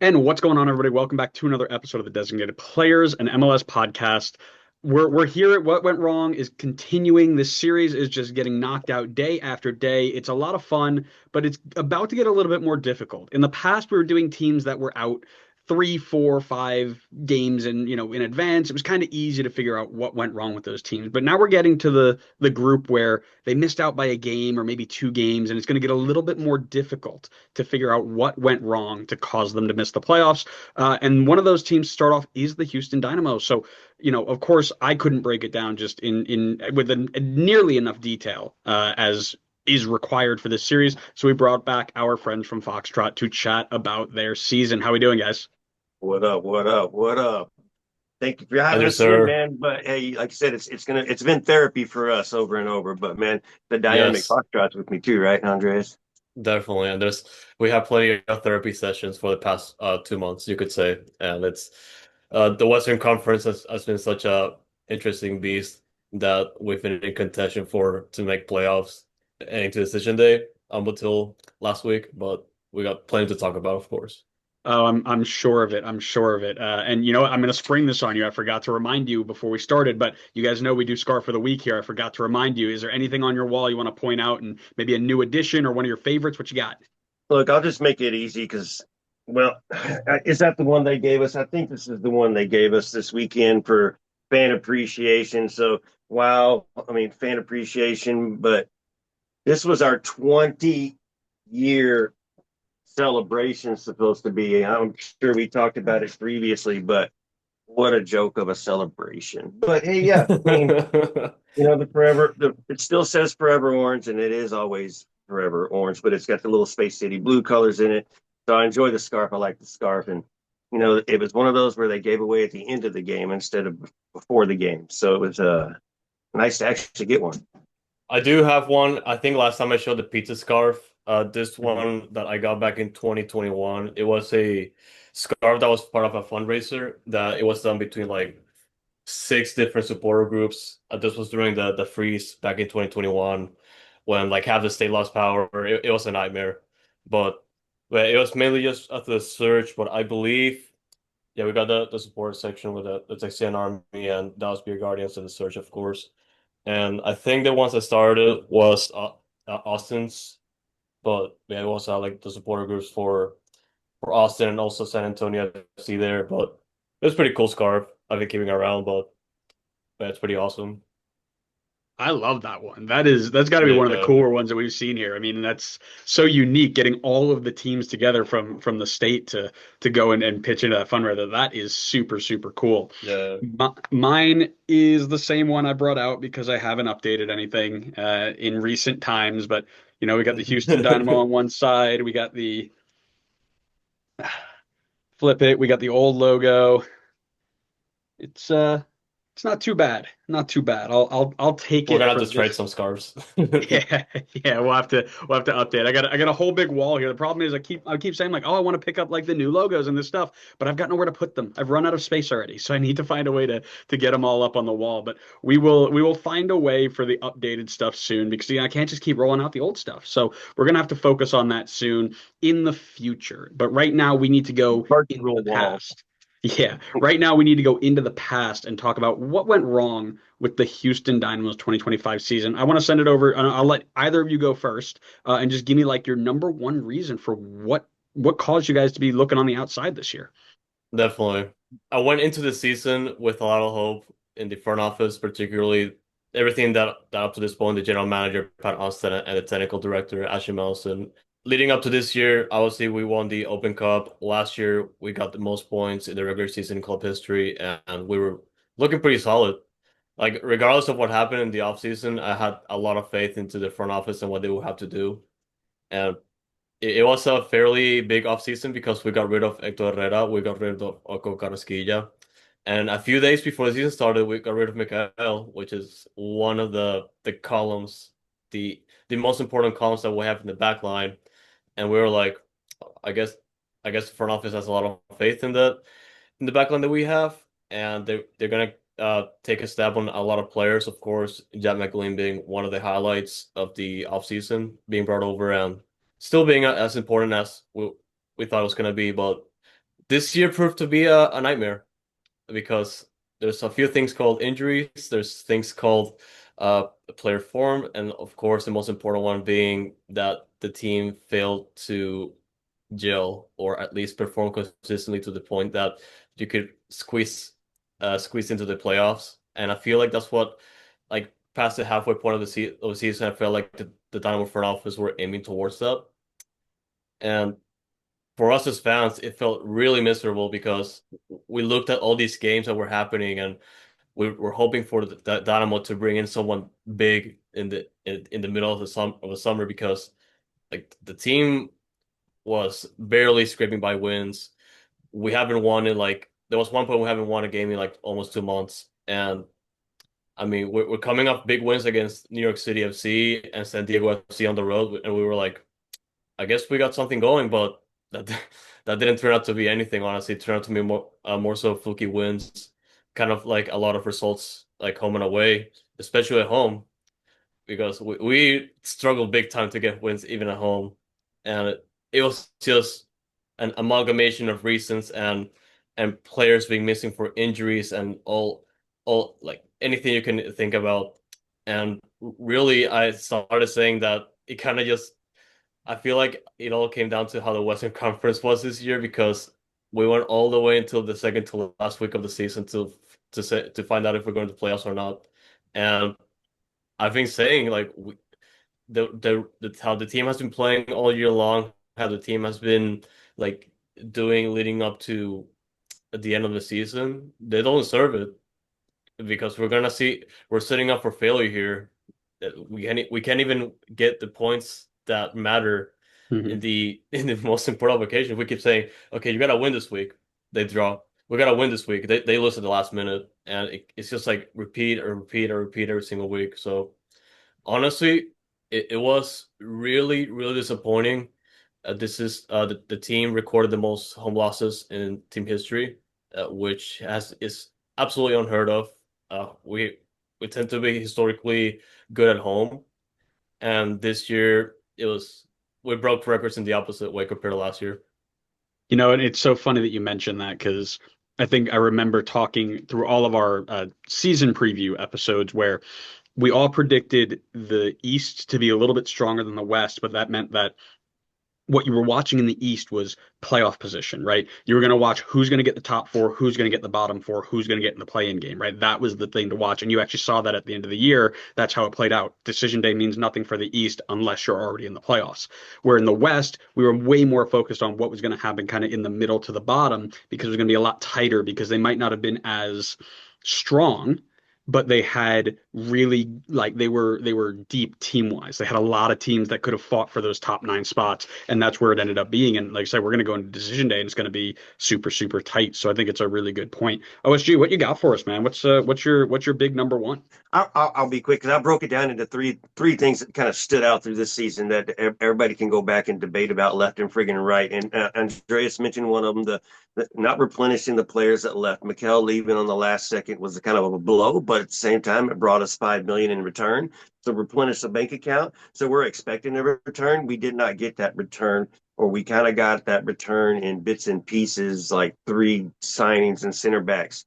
And what's going on, everybody? Welcome back to another episode of the Designated Players and MLS podcast. We're here at What Went Wrong is continuing. This series is just getting knocked out day after day. It's a lot of fun, but it's about to get a little bit more difficult. In the past, we were doing teams that were out three, four, five games in advance. It was kind of easy to figure out what went wrong with those teams. But now we're getting to the group where they missed out by a game or maybe two games, and it's going to get a little bit more difficult to figure out what went wrong to cause them to miss the playoffs. And one of those teams to start off is the Houston Dynamo. So, of course, I couldn't break it down just in with nearly enough detail as is required for this series. So we brought back our friends from Foxtrot to chat about their season. How we doing, guys? What up? What up? What up? Thank you for Hi having there, us in, sir. man. But hey, like I said, it's been therapy for us over and over. But man, the dynamic Yes, foxtrots with me too, right, Andres? definitely. And we have plenty of therapy sessions for the past 2 months, you could say. And it's the Western Conference has been such a interesting beast that we've been in contention for to make playoffs heading to decision day until last week. But we got plenty to talk about, of course. Oh, I'm sure of it. I'm sure of it. And you know what? I'm going to spring this on you. I forgot to remind you before we started, but you guys know we do Scarf of the Week here. I forgot to remind you. Is there anything on your wall you want to point out and maybe a new addition or one of your favorites? What you got? Look, I'll just make it easy because, well, is that the one they gave us? I think this is the one they gave us this weekend for fan appreciation. So, wow, I mean, fan appreciation, but this was our 20-year celebration supposed to be. I'm sure we talked about it previously, but what a joke of a celebration. But hey, yeah, I mean, it still says Forever Orange, and it is always Forever Orange, but it's got the little Space City blue colors in it. So I enjoy the scarf. I like the scarf, and it was one of those where they gave away at the end of the game instead of before the game. So it was nice to actually get one. I do have one. I think last time I showed the pizza scarf. This Mhm. one that I got back in 2021, it was a scarf that was part of a fundraiser that it was done between like six different supporter groups. This was during the freeze back in 2021 when like half the state lost power. It was a nightmare. But it was mainly just after the search. But I believe, yeah, we got the support section with the Texan Army and Dallas Beer Guardians and the search, of course. And I think the ones that started was Austin's, but yeah, we also had like the supporter groups for Austin and also San Antonio FC there. But it was pretty cool scarf. I've been keeping around, but yeah, it's pretty awesome. I love that one. That's got to be one of the Yeah, cooler ones that we've seen here. I mean, that's so unique getting all of the teams together from the state to go and pitch into that fundraiser. That is super, super cool. yeah. Mine is the same one I brought out because I haven't updated anything in recent times. But we got the Houston Dynamo on one side. We got the flip it. We got the old logo. It's it's not too bad. Not too bad. I'll take We're it gonna have for to trade this. some scarves. Yeah, yeah, we'll have to update. I got a whole big wall here. The problem is I keep saying like, oh, I want to pick up like the new logos and this stuff, but I've got nowhere to put them. I've run out of space already, so I need to find a way to get them all up on the wall. But we will find a way for the updated stuff soon because I can't just keep rolling out the old stuff. So we're gonna have to focus on that soon in the future. But right now we need to go into Virtual the wall. past. Yeah, right now we need to go into the past and talk about what went wrong with the Houston Dynamo's 2025 season. I want to send it over, and I'll let either of you go first, and just give me like your number one reason for what caused you guys to be looking on the outside this year. Definitely. I went into the season with a lot of hope in the front office, particularly everything that up to this point, the general manager, Pat Austin, and the technical director, Ashley Melson. Leading up to this year, obviously, we won the Open Cup. Last year, we got the most points in the regular season in club history, and we were looking pretty solid. Like, regardless of what happened in the offseason, I had a lot of faith into the front office and what they would have to do. And it was a fairly big offseason because we got rid of Hector Herrera, we got rid of Oko Carrasquilla, and a few days before the season started, we got rid of Mikael, which is one of the columns, the most important columns that we have in the back line. And we were like, I guess the front office has a lot of faith in the back line that we have, and they're gonna take a stab on a lot of players, of course, Jack McLean being one of the highlights of the offseason, being brought over and still being as important as we thought it was going to be. But this year proved to be a nightmare because there's a few things called injuries, there's things called player form, and of course the most important one being that the team failed to gel or at least perform consistently to the point that you could squeeze into the playoffs. And I feel like that's what like past the halfway point of the season, I felt like the Dynamo front office were aiming towards that. And for us as fans, it felt really miserable because we looked at all these games that were happening and we were hoping for the Dynamo to bring in someone big in the middle of the summer because like the team was barely scraping by wins. We haven't won in like there was one point we haven't won a game in like almost 2 months, and I mean we're coming off big wins against New York City FC and San Diego FC on the road, and we were like, I guess we got something going, but that that didn't turn out to be anything. Honestly, it turned out to be more so fluky wins, kind of like a lot of results like home and away, especially at home because we struggled big time to get wins even at home, and it was just an amalgamation of reasons and players being missing for injuries and all like anything you can think about. And really, I started saying that it kind of just I feel like it all came down to how the Western Conference was this year because we went all the way until the second to last week of the season to find out if we're going to playoffs or not. And I've been saying like how the team has been playing all year long, how the team has been like doing leading up to the end of the season, they don't deserve it because we're setting up for failure here. We can't even get the points that matter Mhm. in the most important occasions. We keep saying, okay, you gotta win this week. They draw. We gotta win this week. They lose at the last minute, and it's just like repeat or repeat or repeat every single week. So honestly, it was really, really disappointing. This is the team recorded the most home losses in team history, which has is absolutely unheard of. We tend to be historically good at home, and this year we broke records in the opposite way compared to last year. And it's so funny that you mentioned that because I think I remember talking through all of our season preview episodes where we all predicted the East to be a little bit stronger than the West, but that meant that what you were watching in the East was playoff position, right? You were going to watch who's going to get the top four, who's going to get the bottom four, who's going to get in the play-in game, right? That was the thing to watch. And you actually saw that at the end of the year. That's how it played out. Decision day means nothing for the East unless you're already in the playoffs. Where in the West, we were way more focused on what was going to happen kind of in the middle to the bottom because it was going to be a lot tighter because they might not have been as strong, but they had really like they were deep team wise. They had a lot of teams that could have fought for those top nine spots, and that's where it ended up being. And like I said, we're going to go into decision day, and it's going to be super super tight. So I think it's a really good point. OSG, what you got for us, man? What's your big number one? I'll be quick because I broke it down into three things that kind of stood out through this season that everybody can go back and debate about left and friggin' right. And Andreas mentioned one of them, the not replenishing the players that left. Mikel leaving on the last second was a kind of a blow, but at the same time, it brought us 5 million in return to replenish the bank account. So we're expecting a return. We did not get that return, or we kind of got that return in bits and pieces, like three signings and center backs.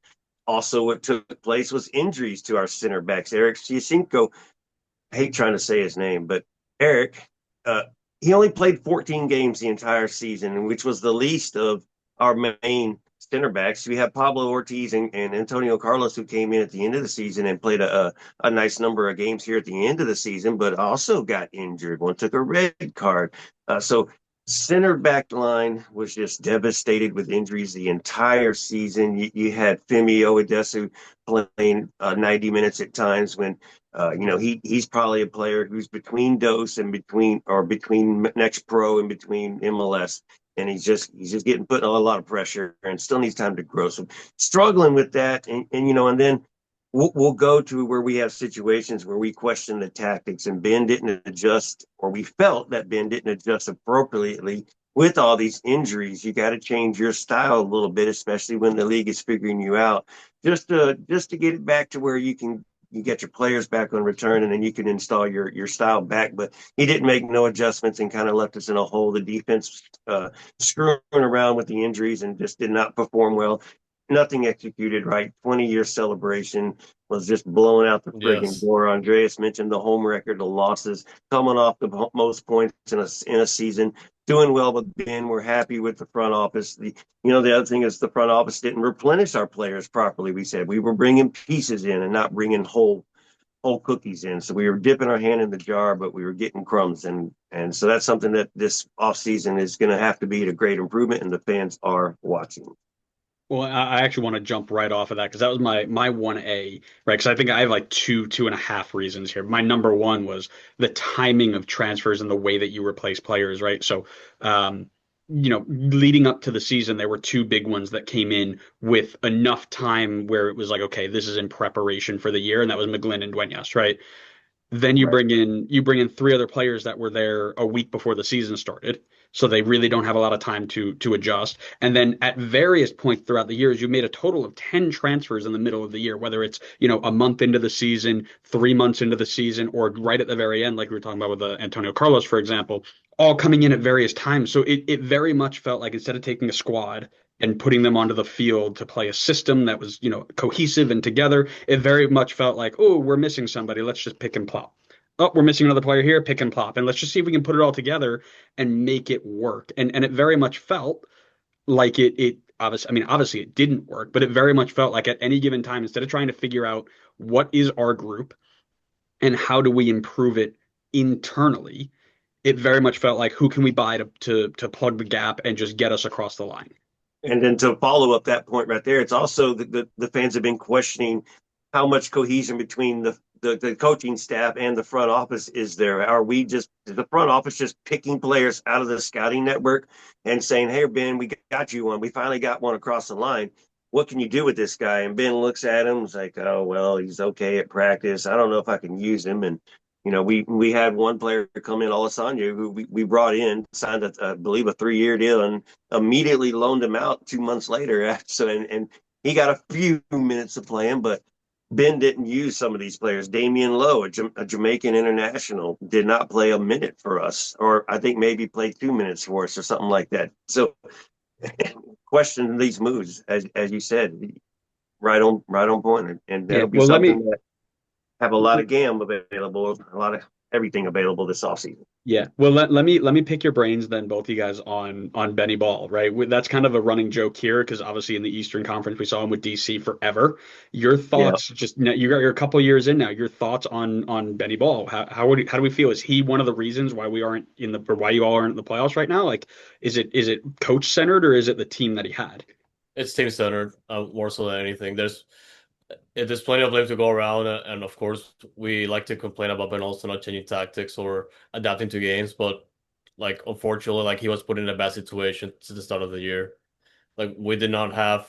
Also, what took place was injuries to our center backs. Eric Ciacinco, I hate trying to say his name, but Eric, uh, he only played 14 games the entire season, which was the least of our main center backs. We have Pablo Ortiz and Antonio Carlos, who came in at the end of the season and played a nice number of games here at the end of the season, but also got injured. One took a red card. So center back line was just devastated with injuries the entire season. You had Femi Oedesu playing 90 minutes at times when he's probably a player who's between dose and between next pro and between MLS, and he's just getting put on a lot of pressure and still needs time to grow. So struggling with that, and then we'll go to where we have situations where we question the tactics and Ben didn't adjust, or we felt that Ben didn't adjust appropriately with all these injuries. You got to change your style a little bit, especially when the league is figuring you out, just to get it back to where you can you get your players back on return, and then you can install your style back. But he didn't make no adjustments and kind of left us in a hole. The defense screwing around with the injuries and just did not perform well. Nothing executed right. 20-year celebration was just blowing out the friggin' Yes. door. Andreas mentioned the home record, the losses, coming off the most points in a season. Doing well with Ben. We're happy with the front office. The other thing is the front office didn't replenish our players properly. We said we were bringing pieces in and not bringing whole cookies in. So we were dipping our hand in the jar, but we were getting crumbs. And so that's something that this offseason is going to have to be a great improvement, and the fans are watching. Well, I actually want to jump right off of that because that was my 1A, right? Because I think I have like two and a half reasons here. My number one was the timing of transfers and the way that you replace players, right? So, leading up to the season, there were two big ones that came in with enough time where it was like, okay, this is in preparation for the year, and that was McGlynn and Duenas, right? Then Right. you bring in three other players that were there a week before the season started. So they really don't have a lot of time to adjust. And then at various points throughout the years, you made a total of 10 transfers in the middle of the year, whether it's, a month into the season, 3 months into the season, or right at the very end, like we were talking about with Antonio Carlos, for example, all coming in at various times. So it very much felt like instead of taking a squad and putting them onto the field to play a system that was, cohesive and together, it very much felt like, oh, we're missing somebody. Let's just pick and plop. Oh, we're missing another player here, pick and plop. And let's just see if we can put it all together and make it work. And it very much felt like it obviously it didn't work, but it very much felt like at any given time, instead of trying to figure out what is our group and how do we improve it internally, it very much felt like who can we buy to plug the gap and just get us across the line. And then to follow up that point right there, it's also the fans have been questioning how much cohesion between the coaching staff and the front office is there. Is the front office just picking players out of the scouting network and saying, hey, Ben, we got you one. We finally got one across the line. What can you do with this guy? And Ben looks at him, is like, oh, well, he's okay at practice. I don't know if I can use him. And we had one player come in, Alessandro, who we brought in, signed I believe a 3-year deal, and immediately loaned him out 2 months later. So and he got a few minutes of playing, but Ben didn't use some of these players. Damian Lowe, a Jamaican international, did not play a minute for us, or I think maybe played 2 minutes for us or something like that. So question these moves, as you said, right on point, and Yeah, that'll be well, something that have a lot of GAM available, a lot of everything available this offseason. Yeah. Well, let me pick your brains then, both you guys, on Benny Ball, right? That's kind of a running joke here because obviously in the Eastern Conference we saw him with DC forever. Your Yeah. thoughts, just you're a couple years in now. Your thoughts on Benny Ball? How do we feel? Is he one of the reasons why we aren't or why you all aren't in the playoffs right now? Like, is it coach centered or is it the team that he had? It's team centered, more so than anything. There's plenty of blame to go around, and of course, we like to complain about Ben Olsen not changing tactics or adapting to games, but like unfortunately, like he was put in a bad situation to the start of the year. Like we did not have,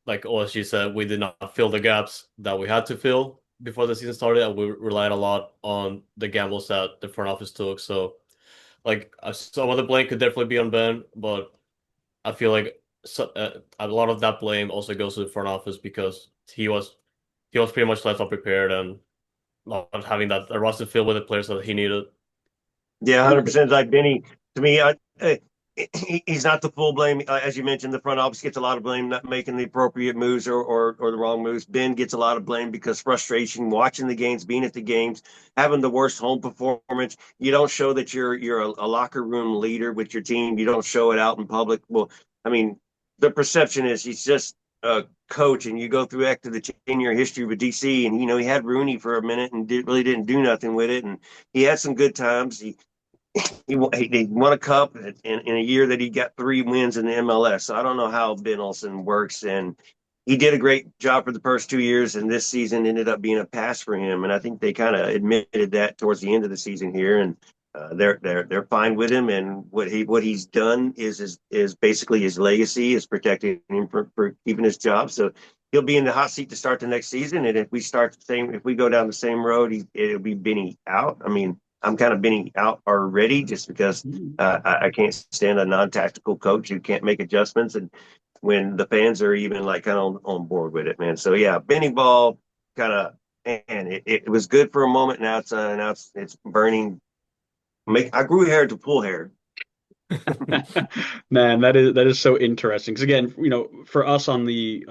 like OSG said, we did not fill the gaps that we had to fill before the season started, and we relied a lot on the gambles that the front office took. So, like some of the blame could definitely be on Ben, but I feel like a lot of that blame also goes to the front office because he was pretty much left unprepared and not having that the roster filled with the players that he needed. Yeah, 100%. Like Benny, to me, he's not the full blame. As you mentioned, the front office gets a lot of blame not making the appropriate moves or the wrong moves. Ben gets a lot of blame because frustration, watching the games, being at the games, having the worst home performance. You don't show that you're a locker room leader with your team. You don't show it out in public. Well, I mean, the perception is he's just a coach, and you go through after the 10-year history with DC, and he had Rooney for a minute and really didn't do nothing with it, and he had some good times. He won a cup in a year that he got 3 wins in the MLS. So I don't know how Ben Olsen works, and he did a great job for the first 2 years, and this season ended up being a pass for him. And I think they kind of admitted that towards the end of the season here, and they're fine with him. And what he's done is basically his legacy is protecting him for keeping his job. So he'll be in the hot seat to start the next season. And if we go down the same road, it'll be Benny out. I mean, I'm kind of Benny out already just because I can't stand a non-tactical coach who can't make adjustments, and when the fans are even like kind of on board with it, man. So yeah, Benny Ball kind of and it was good for a moment. Now it's burning. I grew hair to pull hair. Man, that is so interesting. Because again, for us on the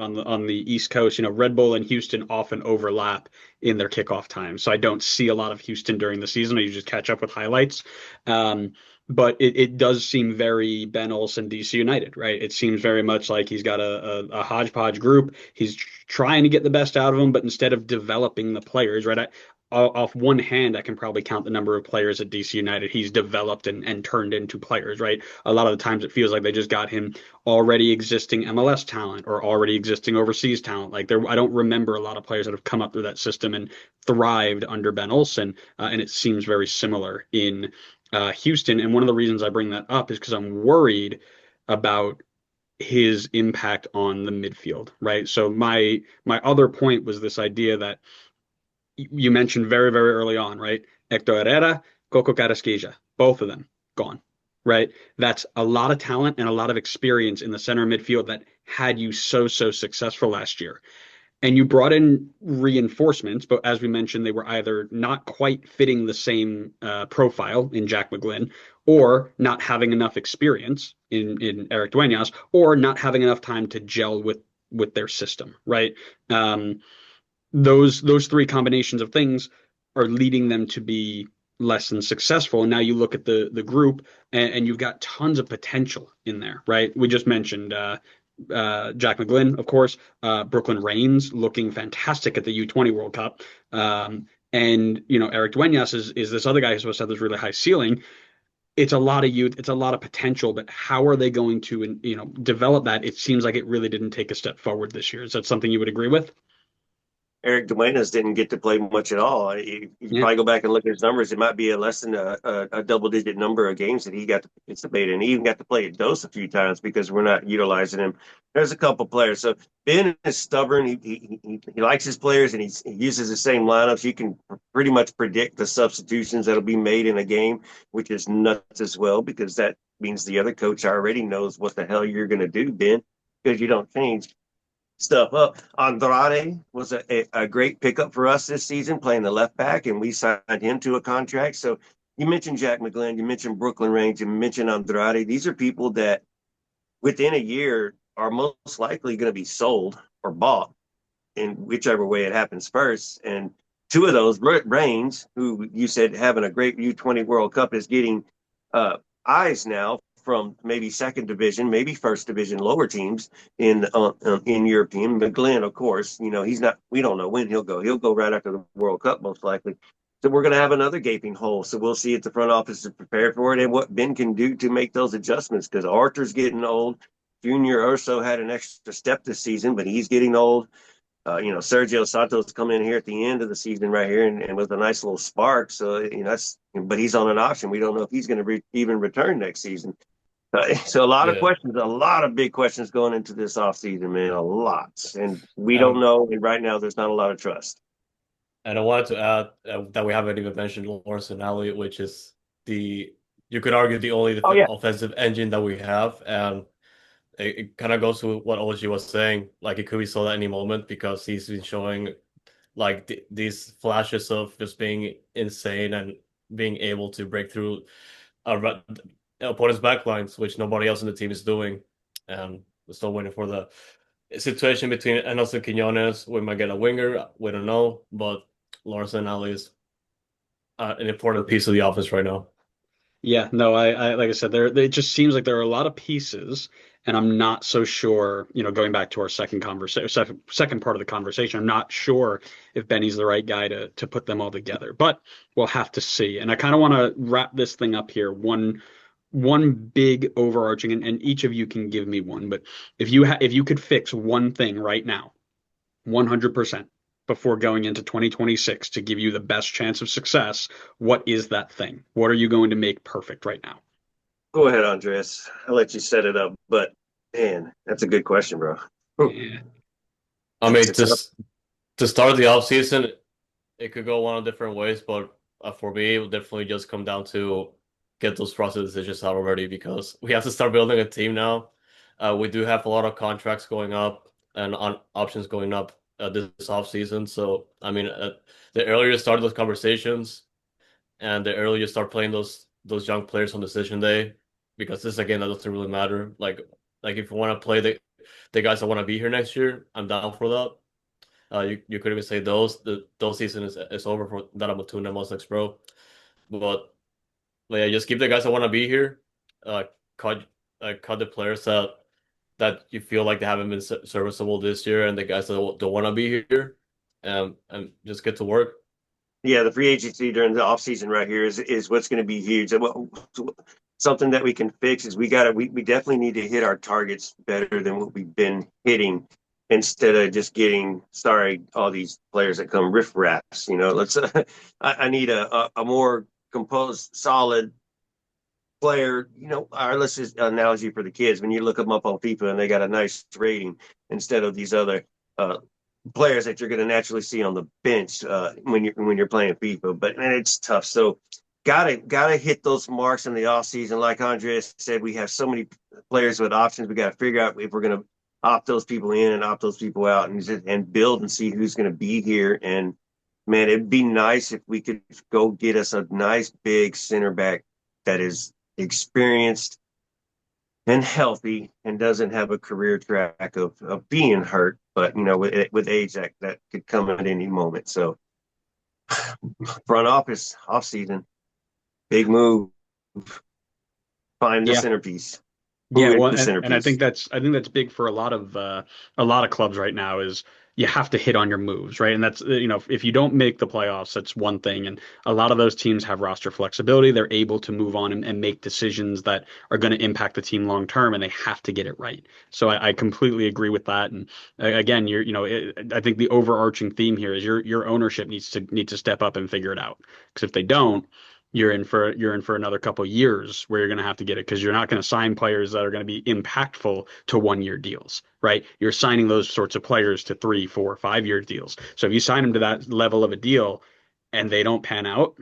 East Coast, Red Bull and Houston often overlap in their kickoff time. So I don't see a lot of Houston during the season. I just catch up with highlights. Um, but it does seem very Ben Olsen, DC United, right? It seems very much like he's got a hodgepodge group. He's trying to get the best out of them, but instead of developing the players, right? Off one hand, I can probably count the number of players at DC United he's developed and turned into players, right? A lot of the times it feels like they just got him already existing MLS talent or already existing overseas talent. Like I don't remember a lot of players that have come up through that system and thrived under Ben Olsen, and it seems very similar in Houston. And one of the reasons I bring that up is because I'm worried about his impact on the midfield, right? So my other point was this idea that you mentioned very, very early on, right? Hector Herrera, Coco Carrasquilla, both of them gone, right? That's a lot of talent and a lot of experience in the center midfield that had you so successful last year. And you brought in reinforcements, but as we mentioned, they were either not quite fitting the same profile in Jack McGlynn, or not having enough experience in Eric Duenas, or not having enough time to gel with their system, right? Those three combinations of things are leading them to be less than successful. And now you look at the group, and you've got tons of potential in there, right? We just mentioned Jack McGlynn, of course, Brooklyn Raines looking fantastic at the U20 World Cup. And Eric Duenas is this other guy who's supposed to have this really high ceiling. It's a lot of youth, it's a lot of potential, but how are they going to develop that? It seems like it really didn't take a step forward this year. Is that something you would agree with? Eric Duenas didn't get to play much at all. You Yeah. probably go back and look at his numbers. It might be a less than a double-digit number of games that he got to participate in. He even got to play at Dose a few times because we're not utilizing him. There's a couple players. So Ben is stubborn. He likes his players, and he uses the same lineups. You can pretty much predict the substitutions that'll be made in a game, which is nuts as well, because that means the other coach already knows what the hell you're going to do, Ben, because you don't change stuff up. Andrade was a great pickup for us this season, playing the left back, and we signed him to a contract. So you mentioned Jack McGlynn, you mentioned Brooklyn Range, you mentioned Andrade. These are people that within a year are most likely going to be sold or bought in whichever way it happens first. And two of those, Reigns, who you said having a great U20 World Cup, is getting eyes now from maybe second division, maybe first division lower teams in European. McGlynn, of course, he's not. We don't know when he'll go. He'll go right after the World Cup, most likely. So we're going to have another gaping hole. So we'll see if the front office is prepared for it and what Ben can do to make those adjustments. Because Arthur's getting old. Junior Urso had an extra step this season, but he's getting old. Sergio Santos come in here at the end of the season right here and with a nice little spark. So, but he's on an option. We don't know if he's going to even return next season. So a lot of Yeah. questions, a lot of big questions going into this offseason, man, a lot. And we don't Um, know. And right now, there's not a lot of trust. and I wanted to add that we haven't even mentioned Lawrence and Alley, which is you could argue the only Oh, yeah. offensive engine that we have. And it kind of goes to what OG was saying. Like, it could be sold at any moment because he's been showing like these flashes of just being insane and being able to break through our opponent's backlines, which nobody else in the team is doing. And we're still waiting for the situation between Enos and Quinones. We might get a winger. We don't know. But Lawrence and Ali is an important piece of the offense right now. Yeah, no, I like I said, it just seems like there are a lot of pieces, and I'm not so sure, going back to our second part of the conversation, I'm not sure if Benny's the right guy to put them all together, but we'll have to see. And I kind of want to wrap this thing up here. One big overarching, and each of you can give me one, but if you could fix one thing right now, 100% before going into 2026 to give you the best chance of success, what is that thing? What are you going to make perfect right now? Go ahead, Andres. I'll let you set it up. But, man, that's a good question, bro. Yeah. I mean, It's up. to start the offseason, it could go one of different ways, but for me, it would definitely just come down to get those process decisions out already because we have to start building a team now. We do have a lot of contracts going up and on options going up this offseason. So, I mean, the earlier you start those conversations and the earlier you start playing those young players on decision day, because this again that doesn't really matter. Like if you want to play the guys that want to be here next year, I'm down for that. You could even say those season is over for Dynamo 2 and MLS Next Pro. But yeah, just keep the guys that want to be here. Uh, cut cut the players that you feel like they haven't been serviceable this year, and the guys that don't want to be here, and just get to work. Yeah, the free agency during the offseason right here is what's going to be huge. Something that we can fix is we definitely need to hit our targets better than what we've been hitting, instead of just getting all these players that come riff-raffs. Let's I need a more composed, solid player. Let's just analogy for the kids, when you look them up on FIFA and they got a nice rating, instead of these other players that you're going to naturally see on the bench when you're playing FIFA. But man, it's tough. So gotta hit those marks in the off season. Like Andreas said, we have so many players with options. We got to figure out if we're going to opt those people in and opt those people out, and build and see who's going to be here. And man, it'd be nice if we could go get us a nice big center back that is experienced and healthy and doesn't have a career track of being hurt, but with age that could come at any moment. So front office off season, big move, find the Yeah. centerpiece. Yeah, Who well, is the and I think centerpiece? that's big for a lot of clubs right now is you have to hit on your moves, right? And that's if you don't make the playoffs, that's one thing. And a lot of those teams have roster flexibility. They're able to move on and make decisions that are going to impact the team long term, and they have to get it right. So I completely agree with that. And again, I think the overarching theme here is your ownership needs to step up and figure it out. Because if they don't, you're in for another couple of years where you're going to have to get it, because you're not going to sign players that are going to be impactful to 1 year deals, right? You're signing those sorts of players to 3, 4, 5 year deals. So if you sign them to that level of a deal and they don't pan out,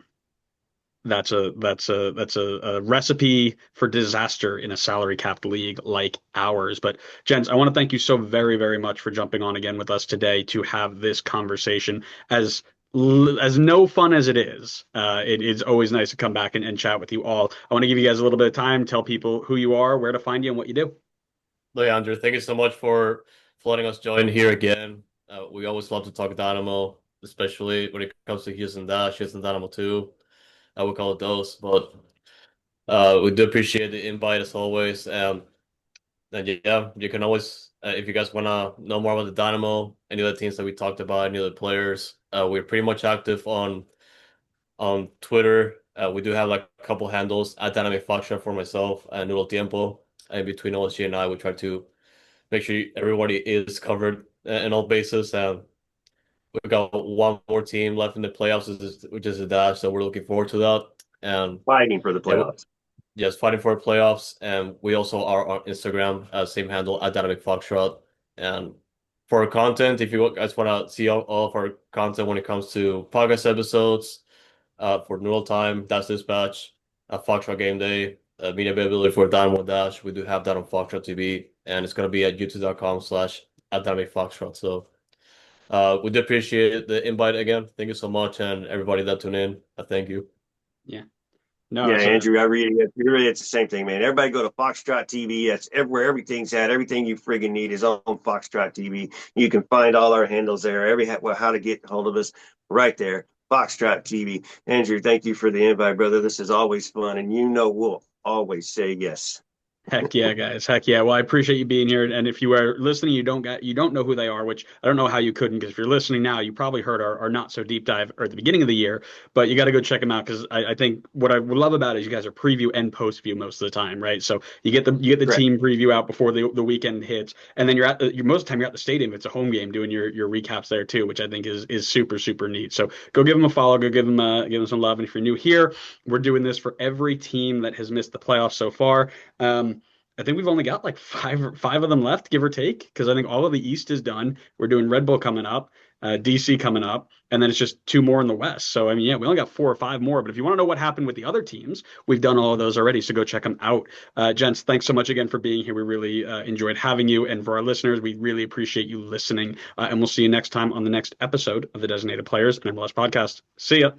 that's a recipe for disaster in a salary capped league like ours. But gents, I want to thank you so very, very much for jumping on again with us today to have this conversation. As no fun as it is, it is always nice to come back and chat with you all. I want to give you guys a little bit of time, tell people who you are, where to find you, and what you do. Leandro, thank you so much for letting us join here again. We always love to talk Dynamo, especially when it comes to Houston Dash, Houston Dynamo 2. We call it those, but we do appreciate the invite as always. And yeah, you can always, if you guys want to know more about the Dynamo, any of the teams that we talked about, any of the players, we're pretty much active on Twitter. We do have like a couple handles at Dynamic Foxtrot for myself and Noodle Tiempo. And between OSG and I, we try to make sure everybody is covered in all bases. We've got one more team left in the playoffs, which is the Dash, so we're looking forward to that. And Fighting for the yeah, playoffs. yes, fighting for playoffs. And we also are on Instagram, same handle at Dynamic Foxtrot. And for our content, if you guys want to see all of our content when it comes to podcast episodes, for Noodle Time, Dash Dispatch, Foxtrot Game Day, media availability for Dynamo Dash, we do have that on Foxtrot TV, and it's going to be at youtube.com/@DynamicFoxtrot. So we do appreciate the invite again. Thank you so much, and everybody that tuned in. Thank you. Yeah. No, Yeah, it's Andrew, it's the same thing, man. Everybody go to Foxtrot TV. That's everywhere. Everything's at. Everything you friggin' need is on Foxtrot TV. You can find all our handles there. How to get hold of us right there. Foxtrot TV. Andrew, thank you for the invite, brother. This is always fun, and we'll always say yes. Heck yeah, guys. Heck yeah. Well, I appreciate you being here. And if you are listening, you don't know who they are, which I don't know how you couldn't, because if you're listening now, you probably heard our not so deep dive or at the beginning of the year, but you got to go check them out, because I think what I would love about it is you guys are preview and post view most of the time, right? So you get the Correct. team preview out before the weekend hits, and then most of the time you're at the stadium. It's a home game doing your recaps there too, which I think is super, super neat. So go give them a follow, go give them some love. And if you're new here, we're doing this for every team that has missed the playoffs so far. I think we've only got like five of them left, give or take, because I think all of the East is done. We're doing Red Bull coming up. DC coming up, and then it's just two more in the West. So, I mean, yeah, we only got 4 or 5 more. But if you want to know what happened with the other teams, we've done all of those already. So go check them out. Gents, thanks so much again for being here. We really enjoyed having you. And for our listeners, we really appreciate you listening. And we'll see you next time on the next episode of the Designated Players and MLS Podcast. See ya.